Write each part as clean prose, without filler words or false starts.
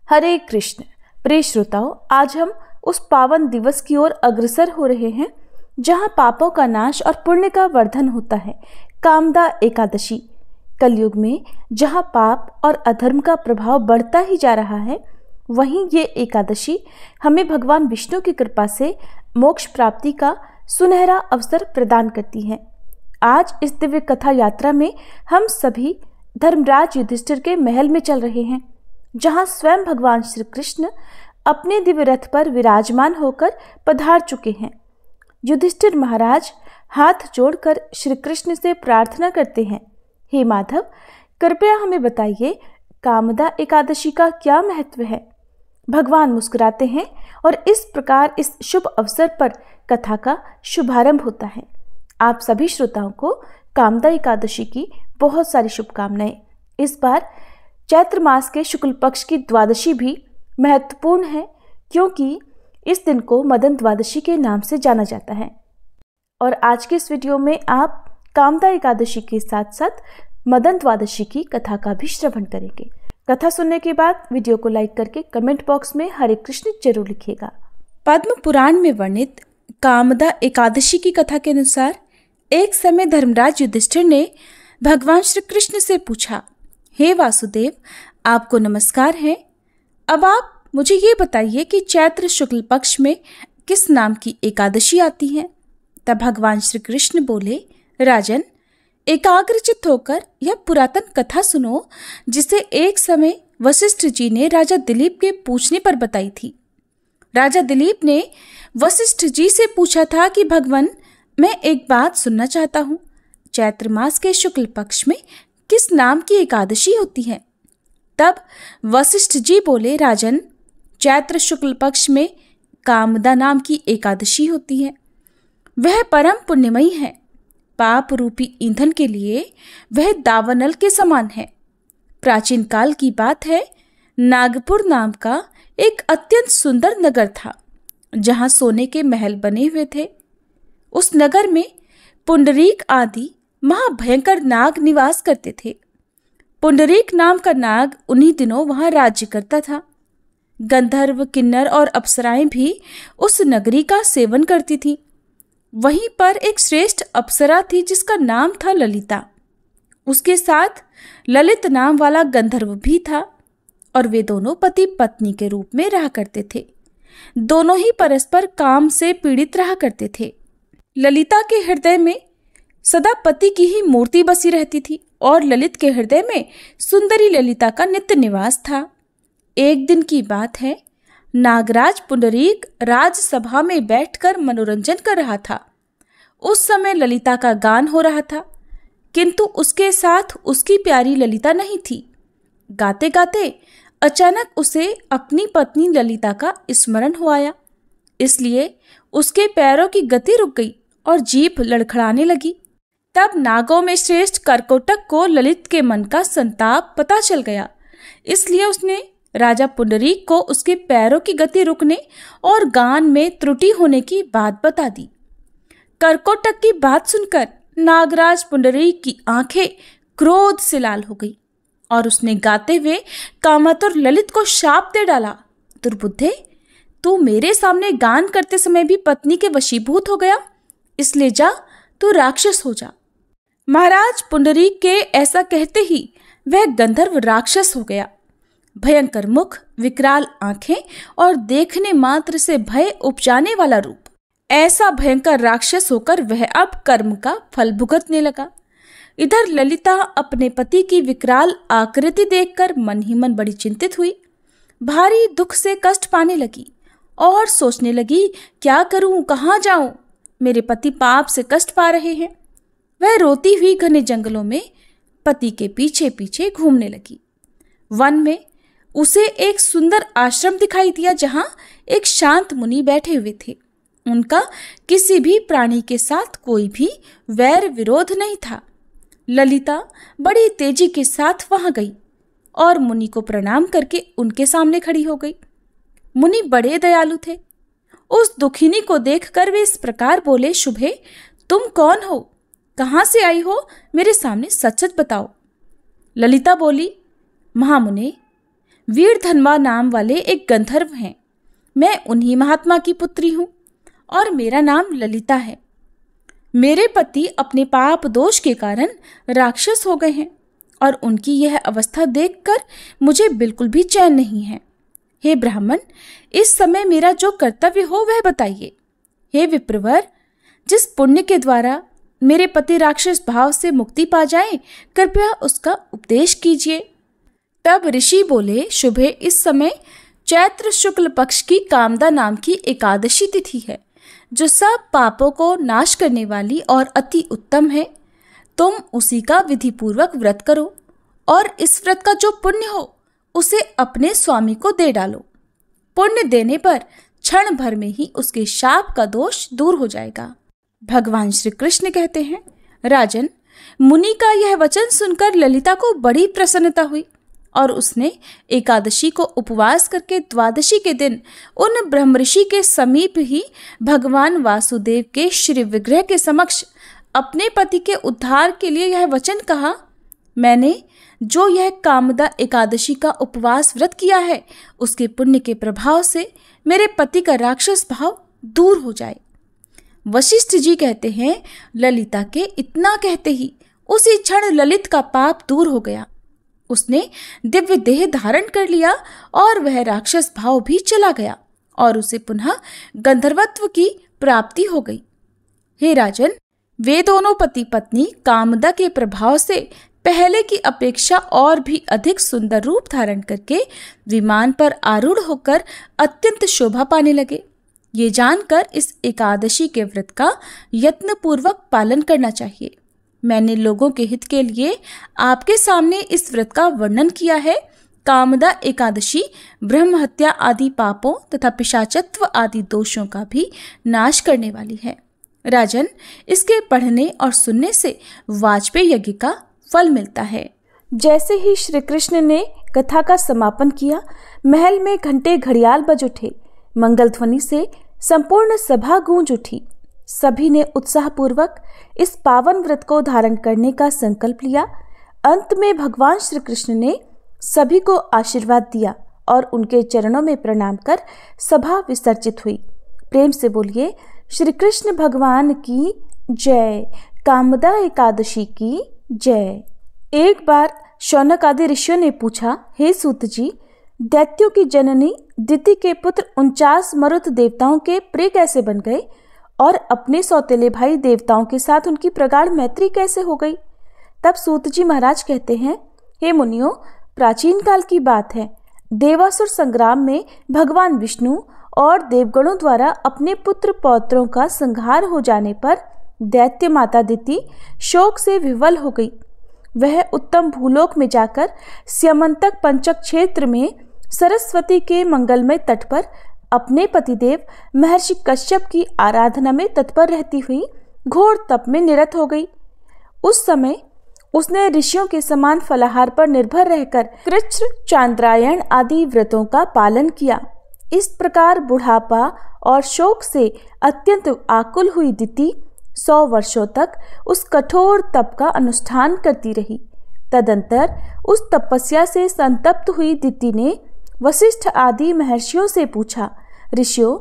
हरे कृष्ण। प्रिय श्रोताओं, आज हम उस पावन दिवस की ओर अग्रसर हो रहे हैं जहां पापों का नाश और पुण्य का वर्धन होता है। कामदा एकादशी। कलयुग में जहां पाप और अधर्म का प्रभाव बढ़ता ही जा रहा है, वहीं ये एकादशी हमें भगवान विष्णु की कृपा से मोक्ष प्राप्ति का सुनहरा अवसर प्रदान करती है। आज इस दिव्य कथा यात्रा में हम सभी धर्मराज युधिष्ठिर के महल में चल रहे हैं, जहां स्वयं भगवान श्री कृष्ण अपने दिव्य रथ पर विराजमान होकर पधार चुके हैं। युधिष्ठिर महाराज हाथ जोड़कर श्री कृष्ण से प्रार्थना करते हैं, हे माधव, कृपया हमें बताइए कामदा एकादशी का क्या महत्व है। भगवान मुस्कुराते हैं और इस प्रकार इस शुभ अवसर पर कथा का शुभारंभ होता है। आप सभी श्रोताओं को कामदा एकादशी की बहुत सारी शुभकामनाएं। इस बार चैत्र मास के शुक्ल पक्ष की द्वादशी भी महत्वपूर्ण है, क्योंकि इस दिन को मदन द्वादशी के नाम से जाना जाता है। और आज के इस वीडियो में आप कामदा एकादशी के साथ साथ मदन द्वादशी की कथा का भी श्रवण करेंगे। कथा सुनने के बाद वीडियो को लाइक करके कमेंट बॉक्स में हरे कृष्ण जरूर लिखिएगा। पद्म पुराण में वर्णित कामदा एकादशी की कथा के अनुसार एक समय धर्मराज युधिष्ठिर ने भगवान श्री कृष्ण से पूछा, हे वासुदेव, आपको नमस्कार है। अब आप मुझे ये बताइए कि चैत्र शुक्ल पक्ष में किस नाम की एकादशी आती है। तब भगवान श्री कृष्ण बोले, राजन, एकाग्रचित्त होकर यह पुरातन कथा सुनो, जिसे एक समय वशिष्ठ जी ने राजा दिलीप के पूछने पर बताई थी। राजा दिलीप ने वशिष्ठ जी से पूछा था कि भगवान, मैं एक बात सुनना चाहता हूँ, चैत्र मास के शुक्ल पक्ष में किस नाम की एकादशी होती है। तब वशिष्ठ जी बोले, राजन, चैत्र शुक्ल पक्ष में कामदा नाम की एकादशी होती है। वह परम पुण्यमयी है। पाप रूपी ईंधन के लिए वह दावानल के समान है। प्राचीन काल की बात है, नागपुर नाम का एक अत्यंत सुंदर नगर था, जहां सोने के महल बने हुए थे। उस नगर में पुंडरीक आदि महाभयंकर नाग निवास करते थे। पुंडरीक नाम का नाग उन्हीं दिनों वहां राज्य करता था। गंधर्व, किन्नर और अप्सराएं भी उस नगरी का सेवन करती थी। वहीं पर एक श्रेष्ठ अप्सरा थी जिसका नाम था ललिता। उसके साथ ललित नाम वाला गंधर्व भी था और वे दोनों पति पत्नी के रूप में रहा करते थे। दोनों ही परस्पर काम से पीड़ित रहा करते थे। ललिता के हृदय में सदा पति की ही मूर्ति बसी रहती थी और ललित के हृदय में सुंदरी ललिता का नित्य निवास था। एक दिन की बात है, नागराज पुंडरीक राजसभा में बैठकर मनोरंजन कर रहा था। उस समय ललिता का गान हो रहा था, किंतु उसके साथ उसकी प्यारी ललिता नहीं थी। गाते गाते अचानक उसे अपनी पत्नी ललिता का स्मरण हो आया, इसलिए उसके पैरों की गति रुक गई और जीभ लड़खड़ाने लगी। तब नागों में श्रेष्ठ करकोटक को ललित के मन का संताप पता चल गया, इसलिए उसने राजा पुंडरीक को उसके पैरों की गति रुकने और गान में त्रुटि होने की बात बता दी। करकोटक की बात सुनकर नागराज पुंडरीक की आंखें क्रोध से लाल हो गई और उसने गाते हुए कामातुर ललित को शाप दे डाला, दुर्बुद्धे, तू मेरे सामने गान करते समय भी पत्नी के वशीभूत हो गया, इसलिए जा, तू राक्षस हो जा। महाराज पुंडरीक के ऐसा कहते ही वह गंधर्व राक्षस हो गया। भयंकर मुख, विकराल आंखें और देखने मात्र से भय उपजाने वाला रूप, ऐसा भयंकर राक्षस होकर वह अब कर्म का फल भुगतने लगा। इधर ललिता अपने पति की विकराल आकृति देखकर मन ही मन बड़ी चिंतित हुई। भारी दुख से कष्ट पाने लगी और सोचने लगी, क्या करूं, कहाँ जाऊं, मेरे पति पाप से कष्ट पा रहे हैं। वह रोती हुई घने जंगलों में पति के पीछे पीछे घूमने लगी। वन में उसे एक सुंदर आश्रम दिखाई दिया, जहां एक शांत मुनि बैठे हुए थे। उनका किसी भी प्राणी के साथ कोई भी वैर विरोध नहीं था। ललिता बड़ी तेजी के साथ वहां गई और मुनि को प्रणाम करके उनके सामने खड़ी हो गई। मुनि बड़े दयालु थे। उस दुखिनी को देखकर वे इस प्रकार बोले, शुभे, तुम कौन हो, कहाँ से आई हो, मेरे सामने सच सच बताओ। ललिता बोली, महामुने, वीरधन्वा नाम वाले एक गंधर्व हैं। मैं उन्हीं महात्मा की पुत्री हूँ और मेरा नाम ललिता है। मेरे पति अपने पाप दोष के कारण राक्षस हो गए हैं और उनकी यह अवस्था देखकर मुझे बिल्कुल भी चैन नहीं है। हे ब्राह्मण, इस समय मेरा जो कर्तव्य हो वह बताइए। हे विप्रवर, जिस पुण्य के द्वारा मेरे पति राक्षस भाव से मुक्ति पा जाएं, कृपया उसका उपदेश कीजिए। तब ऋषि बोले, शुभे, इस समय चैत्र शुक्ल पक्ष की कामदा नाम की एकादशी तिथि है, जो सब पापों को नाश करने वाली और अति उत्तम है। तुम उसी का विधि पूर्वक व्रत करो और इस व्रत का जो पुण्य हो उसे अपने स्वामी को दे डालो। पुण्य देने पर क्षण भर में ही उसके शाप का दोष दूर हो जाएगा। भगवान श्री कृष्ण कहते हैं, राजन, मुनि का यह वचन सुनकर ललिता को बड़ी प्रसन्नता हुई और उसने एकादशी को उपवास करके द्वादशी के दिन उन ब्रह्मऋषि के समीप ही भगवान वासुदेव के श्री विग्रह के समक्ष अपने पति के उद्धार के लिए यह वचन कहा, मैंने जो यह कामदा एकादशी का उपवास व्रत किया है, उसके पुण्य के प्रभाव से मेरे पति का राक्षस भाव दूर हो जाए। वशिष्ठ जी कहते हैं, ललिता के इतना कहते ही उसी क्षण ललित का पाप दूर हो गया। उसने दिव्य देह धारण कर लिया और वह राक्षस भाव भी चला गया और उसे पुनः गंधर्वत्व की प्राप्ति हो गई। हे राजन, वे दोनों पति पत्नी कामदा के प्रभाव से पहले की अपेक्षा और भी अधिक सुंदर रूप धारण करके विमान पर आरूढ़ होकर अत्यंत शोभा पाने लगे। ये जानकर इस एकादशी के व्रत का यत्न पूर्वक पालन करना चाहिए। मैंने लोगों के हित के लिए आपके सामने इस व्रत का वर्णन किया है। कामदा एकादशी ब्रह्म हत्या आदि पापों तथा पिशाचत्व आदि दोषों का भी नाश करने वाली है। राजन, इसके पढ़ने और सुनने से वाजपेयी यज्ञ का फल मिलता है। जैसे ही श्री कृष्ण ने कथा का समापन किया, महल में घंटे घड़ियाल बज उठे। मंगल ध्वनि से संपूर्ण सभा गूंज उठी। सभी ने उत्साहपूर्वक इस पावन व्रत को धारण करने का संकल्प लिया। अंत में भगवान श्री कृष्ण ने सभी को आशीर्वाद दिया और उनके चरणों में प्रणाम कर सभा विसर्जित हुई। प्रेम से बोलिए, श्री कृष्ण भगवान की जय। कामदा एकादशी की जय। एक बार शौनक आदि ऋषियों ने पूछा, हे सूत जी, दैत्यों की जननी दिति के पुत्र 49 मरुत देवताओं के प्रिय कैसे बन गए और अपने सौतेले भाई देवताओं के साथ उनकी प्रगाढ़ मैत्री कैसे हो गई? तब सूत जी महाराज कहते हैं, हे मुनियों, प्राचीन काल की बात है। देवासुर संग्राम में भगवान विष्णु और देवगणों द्वारा अपने पुत्र पौत्रों का संहार हो जाने पर दैत्य माता दिति शोक से विवल हो गई। वह उत्तम भूलोक में जाकर स्यमंतक पंचक क्षेत्र में सरस्वती के मंगलमय तट पर अपने पतिदेव महर्षि कश्यप की आराधना में तत्पर रहती हुई घोर तप में निरत हो गई। उस समय उसने ऋषियों के समान फलाहार पर निर्भर रहकर कृच्छ, चांद्रायण आदि व्रतों का पालन किया। इस प्रकार बुढ़ापा और शोक से अत्यंत आकुल हुई दिति 100 वर्षों तक उस कठोर तप का अनुष्ठान करती रही। तदंतर उस तपस्या से संतप्त हुई दिति ने वशिष्ठ आदि महर्षियों से पूछा, ऋषियों,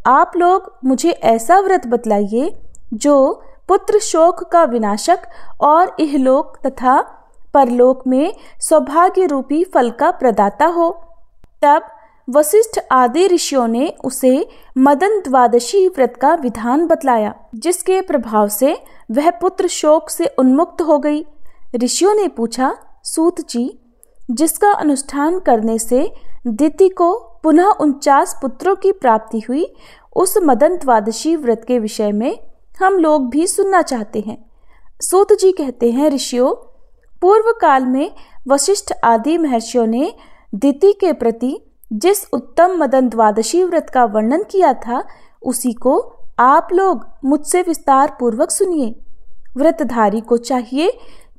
आप लोग मुझे ऐसा व्रत बतलाइए जो पुत्र शोक का विनाशक और इहलोक तथा परलोक में सौभाग्य रूपी फल का प्रदाता हो। तब वशिष्ठ आदि ऋषियों ने उसे मदन द्वादशी व्रत का विधान बतलाया, जिसके प्रभाव से वह पुत्र शोक से उन्मुक्त हो गई। ऋषियों ने पूछा, सूत जी, जिसका अनुष्ठान करने से दिति को पुनः 49 पुत्रों की प्राप्ति हुई, उस मदन द्वादशी व्रत के विषय में हम लोग भी सुनना चाहते हैं। सूत जी कहते हैं, ऋषियों, पूर्व काल में वशिष्ठ आदि महर्षियों ने दिति के प्रति जिस उत्तम मदन द्वादशी व्रत का वर्णन किया था, उसी को आप लोग मुझसे विस्तार पूर्वक सुनिए। व्रतधारी को चाहिए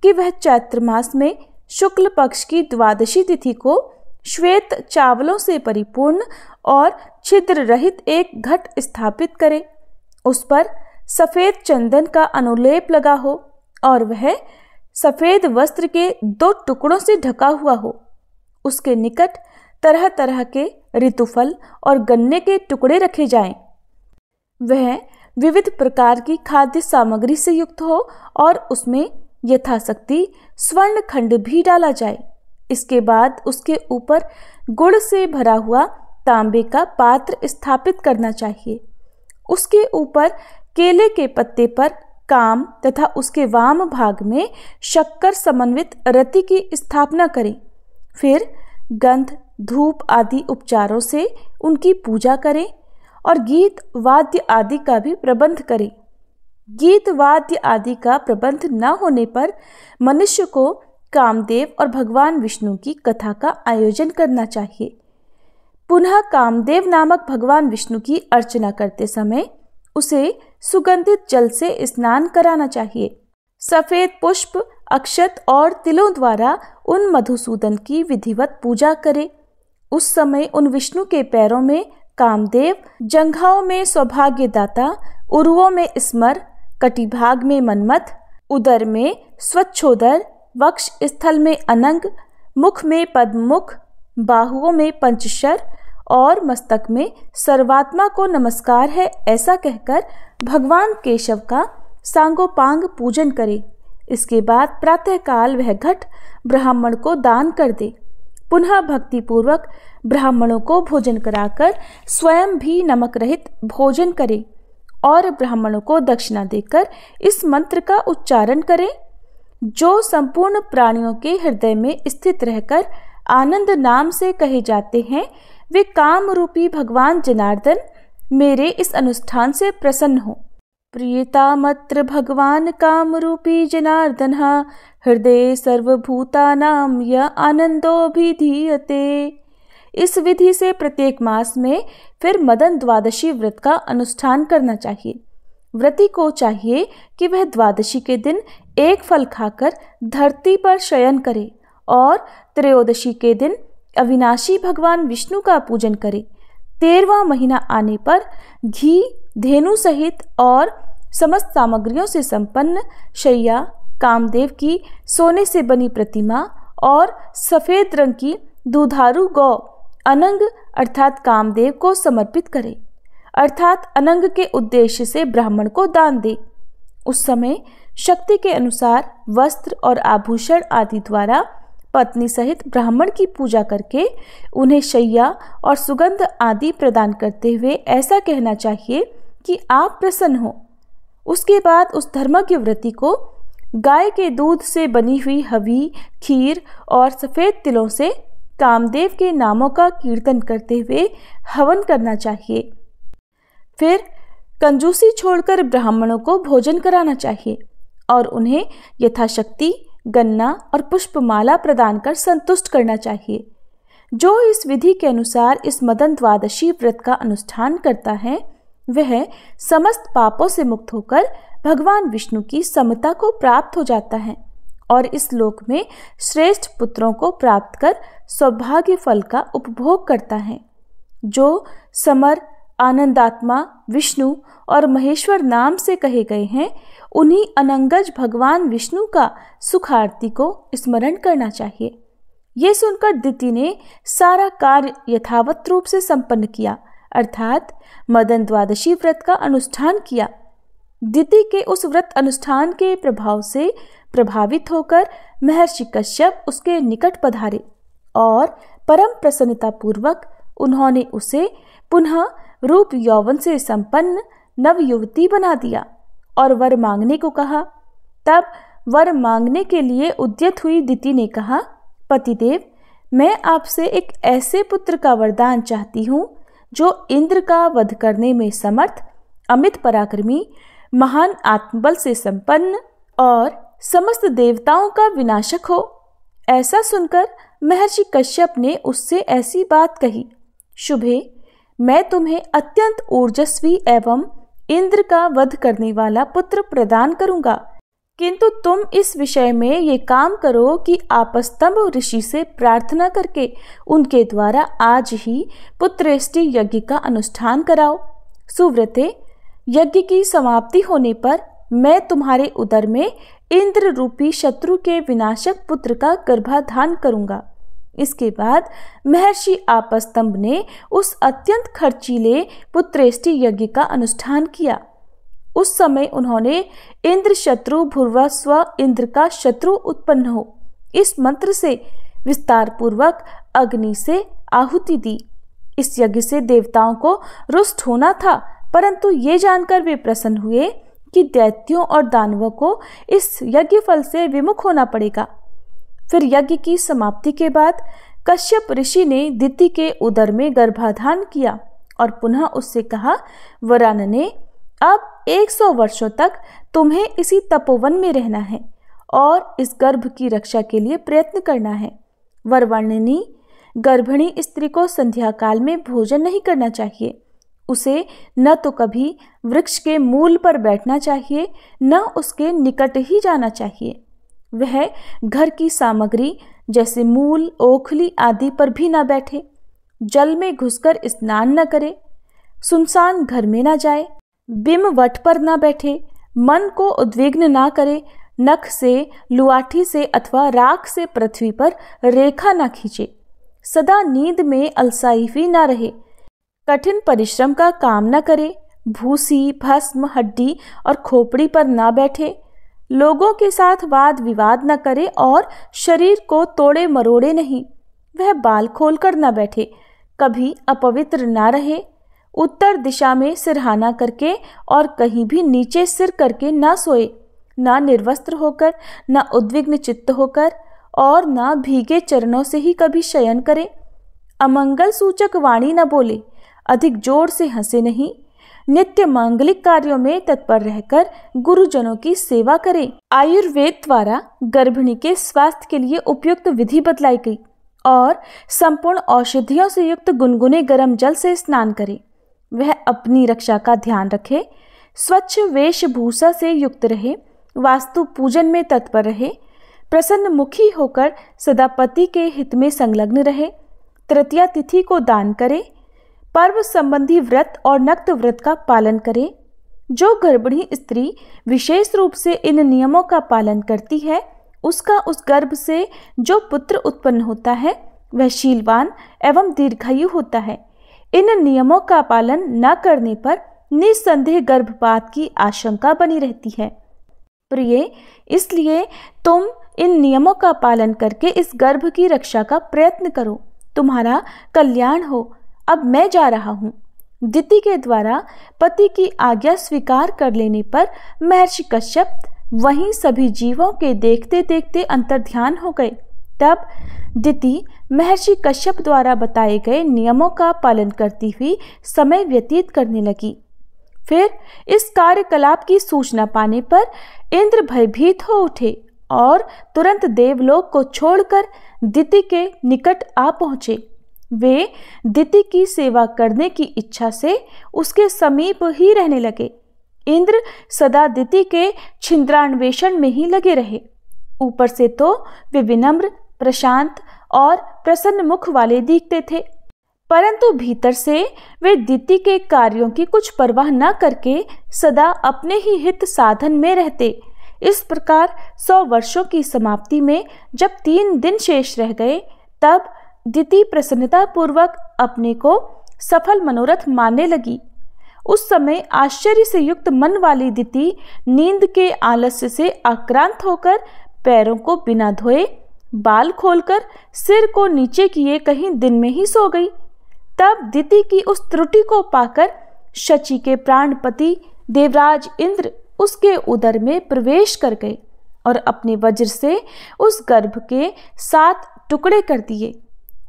कि वह चैत्र मास में शुक्ल पक्ष की द्वादशी तिथि को श्वेत चावलों से परिपूर्ण और छिद्र रहित एक घट स्थापित करे। उस पर सफेद चंदन का अनुलेप लगा हो और वह सफेद वस्त्र के 2 टुकड़ों से ढका हुआ हो। उसके निकट तरह तरह के ऋतुफल और गन्ने के टुकड़े रखे जाएं। वह विविध प्रकार की खाद्य सामग्री से युक्त हो और उसमें यथाशक्ति स्वर्ण खंड भी डाला जाए। इसके बाद उसके ऊपर गुड़ से भरा हुआ तांबे का पात्र स्थापित करना चाहिए। उसके ऊपर केले के पत्ते पर काम तथा उसके वाम भाग में शक्कर समन्वित रति की स्थापना करें। फिर गंध, धूप आदि उपचारों से उनकी पूजा करें और गीत वाद्य आदि का भी प्रबंध करें। गीत वाद्य आदि का प्रबंध न होने पर मनुष्य को कामदेव और भगवान विष्णु की कथा का आयोजन करना चाहिए। पुनः कामदेव नामक भगवान विष्णु की अर्चना करते समय उसे सुगंधित जल से स्नान कराना चाहिए। सफेद पुष्प, अक्षत और तिलों द्वारा उन मधुसूदन की विधिवत पूजा करें। उस समय उन विष्णु के पैरों में कामदेव, जंघाओं में सौभाग्यदाता, उरुओं में स्मर, कटिभाग में मन्मथ, उदर में स्वच्छोदर, वक्ष स्थल में अनंग, मुख में पद्ममुख, बाहुओं में पंचशर और मस्तक में सर्वात्मा को नमस्कार है, ऐसा कहकर भगवान केशव का सांगोपांग पूजन करे। इसके बाद प्रातःकाल वह घट ब्राह्मण को दान कर दे। पुनः भक्तिपूर्वक ब्राह्मणों को भोजन कराकर स्वयं भी नमक रहित भोजन करे और ब्राह्मणों को दक्षिणा देकर इस मंत्र का उच्चारण करे, जो संपूर्ण प्राणियों के हृदय में स्थित रहकर आनंद नाम से कहे जाते हैं। वे काम रूपी भगवान जनार्दन मेरे इस अनुष्ठान से प्रसन्न हो। प्रियतामत्र भगवान काम रूपी जनार्दन हृदय सर्वभूतानां य आनंदोभिधीयते। इस विधि से प्रत्येक मास में फिर मदन द्वादशी व्रत का अनुष्ठान करना चाहिए। व्रती को चाहिए कि वह द्वादशी के दिन एक फल खाकर धरती पर शयन करे और त्रयोदशी के दिन अविनाशी भगवान विष्णु का पूजन करे। 13वां महीना आने पर घी, धेनु सहित और समस्त सामग्रियों से संपन्न शैया, कामदेव की सोने से बनी प्रतिमा और सफेद रंग की दुधारू गौ अनंग अर्थात कामदेव को समर्पित करे, अर्थात अनंग के उद्देश्य से ब्राह्मण को दान दे। उस समय शक्ति के अनुसार वस्त्र और आभूषण आदि द्वारा पत्नी सहित ब्राह्मण की पूजा करके उन्हें शैया और सुगंध आदि प्रदान करते हुए ऐसा कहना चाहिए कि आप प्रसन्न हो। उसके बाद उस धर्मज्ञ व्रती को गाय के दूध से बनी हुई हवी, खीर और सफेद तिलों से कामदेव के नामों का कीर्तन करते हुए हवन करना चाहिए। फिर कंजूसी छोड़कर ब्राह्मणों को भोजन कराना चाहिए और उन्हें यथाशक्ति गन्ना और पुष्पमाला प्रदान कर संतुष्ट करना चाहिए। जो इस विधि के अनुसार इस मदन द्वादशी व्रत का अनुष्ठान करता है वह समस्त पापों से मुक्त होकर भगवान विष्णु की समता को प्राप्त हो जाता है और इस लोक में श्रेष्ठ पुत्रों को प्राप्त कर सौभाग्य फल का उपभोग करता है। जो समर, आनंदात्मा, विष्णु और महेश्वर नाम से कहे गए हैं, उन्हीं अनंगज भगवान विष्णु का सुखारती को स्मरण करना चाहिए। ये सुनकर दिति ने सारा कार्य यथावत रूप से संपन्न किया, अर्थात मदन द्वादशी व्रत का अनुष्ठान किया। दिति के उस व्रत अनुष्ठान के प्रभाव से प्रभावित होकर महर्षि कश्यप उसके निकट पधारे और परम प्रसन्नता पूर्वक उन्होंने उसे पुनः रूप यौवन से संपन्न नव युवती बना दिया और वर मांगने को कहा। तब वर मांगने के लिए उद्यत हुई दिति ने कहा, पतिदेव, मैं आपसे एक ऐसे पुत्र का वरदान चाहती हूँ जो इंद्र का वध करने में समर्थ, अमित पराक्रमी, महान आत्मबल से संपन्न और समस्त देवताओं का विनाशक हो। ऐसा सुनकर महर्षि कश्यप ने उससे ऐसी बात कही, शुभे, मैं तुम्हें अत्यंत ओजस्वी एवं इंद्र का वध करने वाला पुत्र प्रदान करूंगा, किंतु तुम इस विषय में ये काम करो कि आपस्तंभ ऋषि से प्रार्थना करके उनके द्वारा आज ही पुत्रेष्टि यज्ञ का अनुष्ठान कराओ। सुव्रते, यज्ञ की समाप्ति होने पर मैं तुम्हारे उदर में इंद्र रूपी शत्रु के विनाशक पुत्र का गर्भाधान करूंगा। इसके बाद महर्षि आपस्तंभ ने उस अत्यंत खर्चीले पुत्रेष्टि यज्ञ का अनुष्ठान किया। उस समय उन्होंने इंद्र शत्रु भूर्वस्व इंद्र का शत्रु उत्पन्न हो इस मंत्र से विस्तार पूर्वक अग्नि से आहुति दी। इस यज्ञ से देवताओं को रुष्ट होना था, परंतु ये जानकर वे प्रसन्न हुए कि दैत्यों और दानवों को इस यज्ञ फल से विमुख होना पड़ेगा। फिर यज्ञ की समाप्ति के बाद कश्यप ऋषि ने दिति के उदर में गर्भाधान किया और पुनः उससे कहा, वरानने, अब 100 वर्षों तक तुम्हें इसी तपोवन में रहना है और इस गर्भ की रक्षा के लिए प्रयत्न करना है। वरवर्णिनी, गर्भिणी स्त्री को संध्या काल में भोजन नहीं करना चाहिए। उसे न तो कभी वृक्ष के मूल पर बैठना चाहिए, न उसके निकट ही जाना चाहिए। वह घर की सामग्री जैसे मूल, ओखली आदि पर भी न बैठे, जल में घुसकर स्नान न करे, सुनसान घर में न जाए, बिम वट पर न बैठे, मन को उद्विग्न न करे, नख से, लुआठी से अथवा राख से पृथ्वी पर रेखा न खींचे, सदा नींद में अलसाई हुई न रहे, कठिन परिश्रम का काम न करे, भूसी, भस्म, हड्डी और खोपड़ी पर न बैठे, लोगों के साथ वाद विवाद न करे और शरीर को तोड़े मरोड़े नहीं। वह बाल खोलकर न बैठे, कभी अपवित्र न रहे, उत्तर दिशा में सिरहाना करके और कहीं भी नीचे सिर करके न सोए, न निर्वस्त्र होकर, न उद्विग्न चित्त होकर और न भीगे चरणों से ही कभी शयन करे, अमंगल सूचक वाणी न बोले, अधिक जोर से हंसे नहीं, नित्य मांगलिक कार्यों में तत्पर रहकर गुरुजनों की सेवा करें। आयुर्वेद द्वारा गर्भिणी के स्वास्थ्य के लिए उपयुक्त विधि बतलाई गई और संपूर्ण औषधियों से युक्त गुनगुने गर्म जल से स्नान करे। वह अपनी रक्षा का ध्यान रखे, स्वच्छ वेशभूषा से युक्त रहे, वास्तु पूजन में तत्पर रहे, प्रसन्न मुखी होकर सदा पति के हित में संलग्न रहे, तृतीया तिथि को दान करे, पर्व संबंधी व्रत और नक्त व्रत का पालन करे। जो गर्भिणी स्त्री विशेष रूप से इन नियमों का पालन करती है, उसका उस गर्भ से जो पुत्र उत्पन्न होता है वह शीलवान एवं दीर्घायु होता है। इन नियमों का पालन न करने पर निस्संदेह गर्भपात की आशंका बनी रहती है। प्रिय, इसलिए तुम इन नियमों का पालन करके इस गर्भ की रक्षा का प्रयत्न करो, तुम्हारा कल्याण हो। अब मैं जा रहा हूँ। दिति के द्वारा पति की आज्ञा स्वीकार कर लेने पर महर्षि कश्यप वहीं सभी जीवों के देखते देखते अंतर्ध्यान हो गए। तब दिति महर्षि कश्यप द्वारा बताए गए नियमों का पालन करती हुई समय व्यतीत करने लगी। फिर इस कार्यकलाप की सूचना पाने पर इंद्र भयभीत हो उठे और तुरंत देवलोक को छोड़कर दिति के निकट आ पहुंचे। वे दिति की सेवा करने की इच्छा से उसके समीप ही रहने लगे। इंद्र सदा दिति के छिंद्रान्वेषण में ही लगे रहे। ऊपर से तो वे विनम्र, प्रशांत और प्रसन्न मुख वाले दिखते थे, परंतु भीतर से वे दिति के कार्यों की कुछ परवाह न करके सदा अपने ही हित साधन में रहते। इस प्रकार 100 वर्षों की समाप्ति में जब 3 दिन शेष रह गए, तब दिति प्रसन्नता पूर्वक अपने को सफल मनोरथ मानने लगी। उस समय आश्चर्य से युक्त मन वाली दिति नींद के आलस्य से आक्रांत होकर पैरों को बिना धोए, बाल खोलकर सिर को नीचे किए कहीं दिन में ही सो गई। तब दिति की उस त्रुटि को पाकर शची के प्राणपति देवराज इंद्र उसके उदर में प्रवेश कर गए और अपने वज्र से उस गर्भ के 7 टुकड़े कर दिए।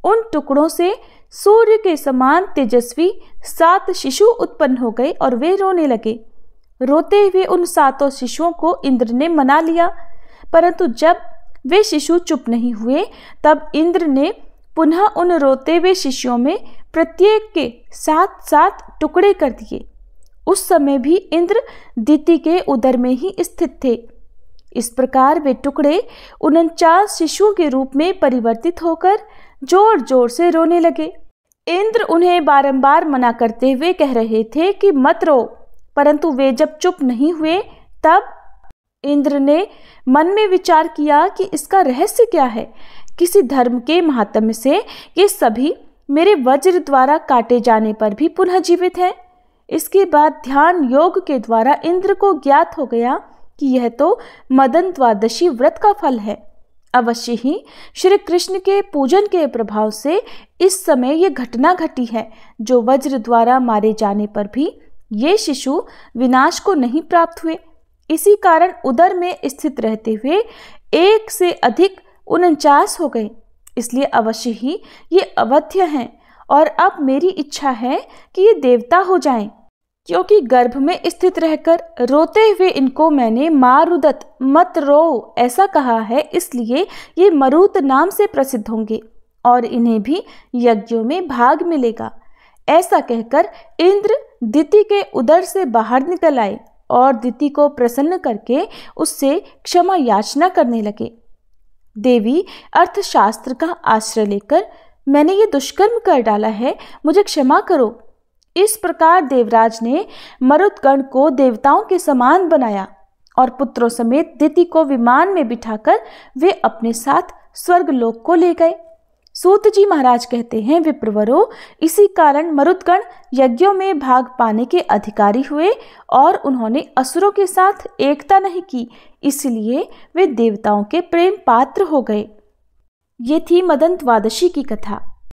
उन टुकड़ों से सूर्य के समान तेजस्वी 7 शिशु उत्पन्न हो गए और वे रोने लगे। रोते हुए उन 7 शिशुओं को इंद्र ने मना लिया, परंतु जब वे शिशु चुप नहीं हुए, तब इंद्र ने पुनः उन रोते हुए शिशुओं में प्रत्येक के 7-7 टुकड़े कर दिए। उस समय भी इंद्र दिति के उदर में ही स्थित थे। इस प्रकार वे टुकड़े 49 शिशुओं के रूप में परिवर्तित होकर जोर जोर से रोने लगे। इंद्र उन्हें बारंबार मना करते हुए कह रहे थे कि मत रो, परंतु वे जब चुप नहीं हुए, तब इंद्र ने मन में विचार किया कि इसका रहस्य क्या है। किसी धर्म के महात्म्य से ये सभी मेरे वज्र द्वारा काटे जाने पर भी पुनः जीवित हैं। इसके बाद ध्यान योग के द्वारा इंद्र को ज्ञात हो गया कि यह तो मदन द्वादशी व्रत का फल है। अवश्य ही श्री कृष्ण के पूजन के प्रभाव से इस समय ये घटना घटी है, जो वज्र द्वारा मारे जाने पर भी ये शिशु विनाश को नहीं प्राप्त हुए। इसी कारण उदर में स्थित रहते हुए 1 से अधिक 49 हो गए। इसलिए अवश्य ही ये अवध्य हैं और अब मेरी इच्छा है कि ये देवता हो जाएं, क्योंकि गर्भ में स्थित रहकर रोते हुए इनको मैंने मारुदत मत रो ऐसा कहा है, इसलिए ये मरुत नाम से प्रसिद्ध होंगे और इन्हें भी यज्ञों में भाग मिलेगा। ऐसा कहकर इंद्र दिति के उदर से बाहर निकल आए और दिति को प्रसन्न करके उससे क्षमा याचना करने लगे। देवी, अर्थशास्त्र का आश्रय लेकर मैंने ये दुष्कर्म कर डाला है, मुझे क्षमा करो। इस प्रकार देवराज ने मरुदगण को देवताओं के समान बनाया और पुत्रों समेत दिति को विमान में बिठाकर वे अपने साथ स्वर्गलोक को ले गए। सूत जी महाराज कहते हैं, विप्रवरो, इसी कारण मरुदगण यज्ञों में भाग पाने के अधिकारी हुए और उन्होंने असुरों के साथ एकता नहीं की, इसलिए वे देवताओं के प्रेम पात्र हो गए। ये थी मदन द्वादशी की कथा।